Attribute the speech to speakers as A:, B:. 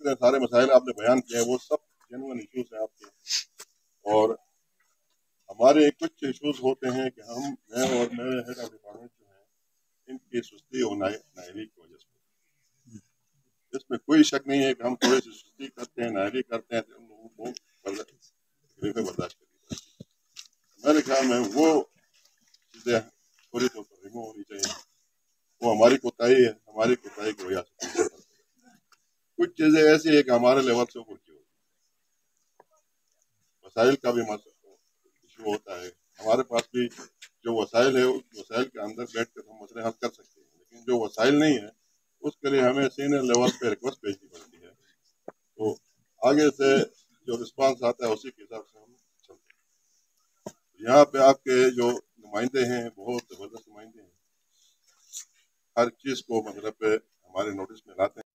A: जितने सारे मसाइल आपने बयान किए हैं वो सब जेन्युइन इश्यूज हैं आपके, और हमारे कुछ इश्यूज होते हैं कि मैं और मेरे हेड ऑफ डिपार्टमेंट जो है इनकी सुस्ती और नाइली की वजह से, इसमें कोई शक नहीं है कि हम थोड़ी सी सुस्ती करते हैं, नाइली करते हैं, तो हम लोगों को बर्दाश्त करिए। मेरे ख्याल में वो चीज़ें पूरी तौर पर रिमूव होनी चाहिए। वो हमारी कोताही है, हमारी कोताही की वजह से कुछ चीज़ें ऐसी है कि हमारे लेवल से ऊपर की होती है। वसाइल का भी इशू होता है, हमारे पास भी जो वसाइल है उस वसाइल के अंदर बैठ कर हम मसले हल कर सकते हैं, लेकिन जो वसाइल नहीं है उसके लिए हमें सीनियर लेवल पे रिक्वेस्ट भेजनी पड़ती है। तो आगे से जो रिस्पांस आता है उसी के हिसाब से हम चलते हैं। यहाँ पे आपके जो नुमाइंदे हैं बहुत ज़बरदस्त नुमाइंदे हैं, हर चीज़ को मतलब हमारे नोटिस में लाते हैं।